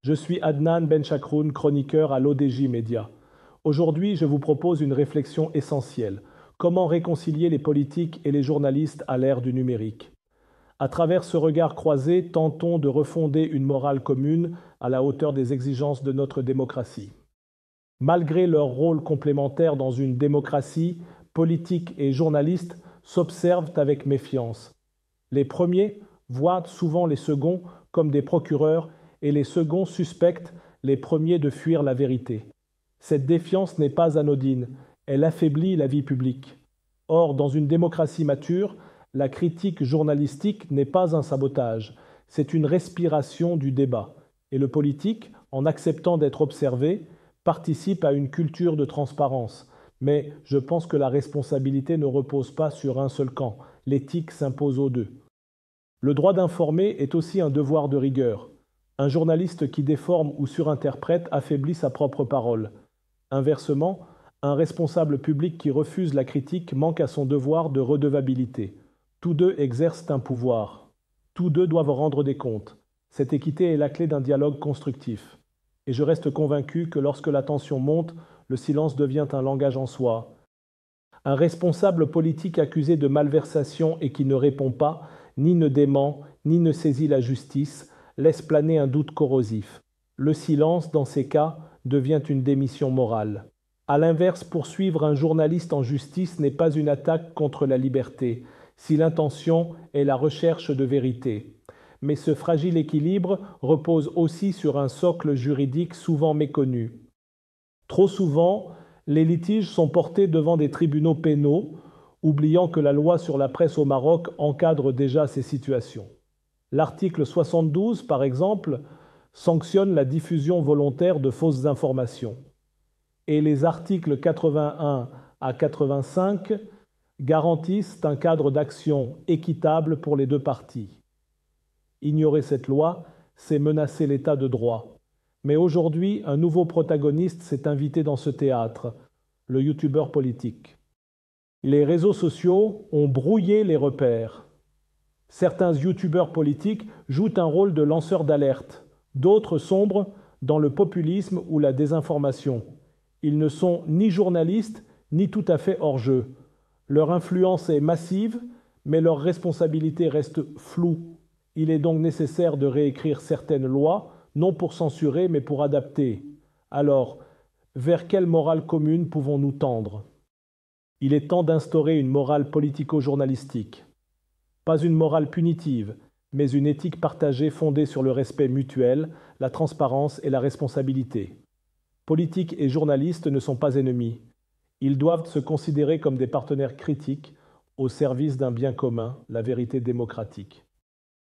Je suis Adnan Benchakroun, chroniqueur à l'ODJ Média. Aujourd'hui, je vous propose une réflexion essentielle. Comment réconcilier les politiques et les journalistes à l'ère du numérique? À travers ce regard croisé, tentons de refonder une morale commune à la hauteur des exigences de notre démocratie. Malgré leur rôle complémentaire dans une démocratie, politiques et journalistes s'observent avec méfiance. Les premiers voient souvent les seconds comme des procureurs et les seconds suspectent les premiers de fuir la vérité. Cette défiance n'est pas anodine, elle affaiblit la vie publique. Or, dans une démocratie mature, la critique journalistique n'est pas un sabotage, c'est une respiration du débat. Et le politique, en acceptant d'être observé, participe à une culture de transparence. Mais je pense que la responsabilité ne repose pas sur un seul camp, l'éthique s'impose aux deux. Le droit d'informer est aussi un devoir de rigueur. Un journaliste qui déforme ou surinterprète affaiblit sa propre parole. Inversement, un responsable public qui refuse la critique manque à son devoir de redevabilité. Tous deux exercent un pouvoir. Tous deux doivent rendre des comptes. Cette équité est la clé d'un dialogue constructif. Et je reste convaincu que lorsque la tension monte, le silence devient un langage en soi. Un responsable politique accusé de malversation et qui ne répond pas, ni ne dément, ni ne saisit la justice, laisse planer un doute corrosif. Le silence, dans ces cas, devient une démission morale. À l'inverse, poursuivre un journaliste en justice n'est pas une attaque contre la liberté, si l'intention est la recherche de vérité. Mais ce fragile équilibre repose aussi sur un socle juridique souvent méconnu. Trop souvent, les litiges sont portés devant des tribunaux pénaux, oubliant que la loi sur la presse au Maroc encadre déjà ces situations. L'article 72, par exemple, sanctionne la diffusion volontaire de fausses informations. Et les articles 81 à 85 garantissent un cadre d'action équitable pour les deux parties. Ignorer cette loi, c'est menacer l'état de droit. Mais aujourd'hui, un nouveau protagoniste s'est invité dans ce théâtre, le youtubeur politique. Les réseaux sociaux ont brouillé les repères. Certains youtubeurs politiques jouent un rôle de lanceur d'alerte. D'autres sombrent dans le populisme ou la désinformation. Ils ne sont ni journalistes, ni tout à fait hors jeu. Leur influence est massive, mais leur responsabilité reste floue. Il est donc nécessaire de réécrire certaines lois, non pour censurer, mais pour adapter. Alors, vers quelle morale commune pouvons-nous tendre? Il est temps d'instaurer une morale politico-journalistique. Pas une morale punitive, mais une éthique partagée fondée sur le respect mutuel, la transparence et la responsabilité. Politiques et journalistes ne sont pas ennemis. Ils doivent se considérer comme des partenaires critiques au service d'un bien commun, la vérité démocratique.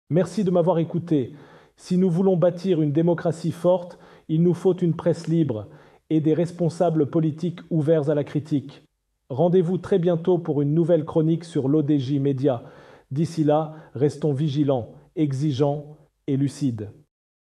Merci de m'avoir écouté. Si nous voulons bâtir une démocratie forte, il nous faut une presse libre et des responsables politiques ouverts à la critique. Rendez-vous très bientôt pour une nouvelle chronique sur l'ODJ Média. D'ici là, restons vigilants, exigeants et lucides.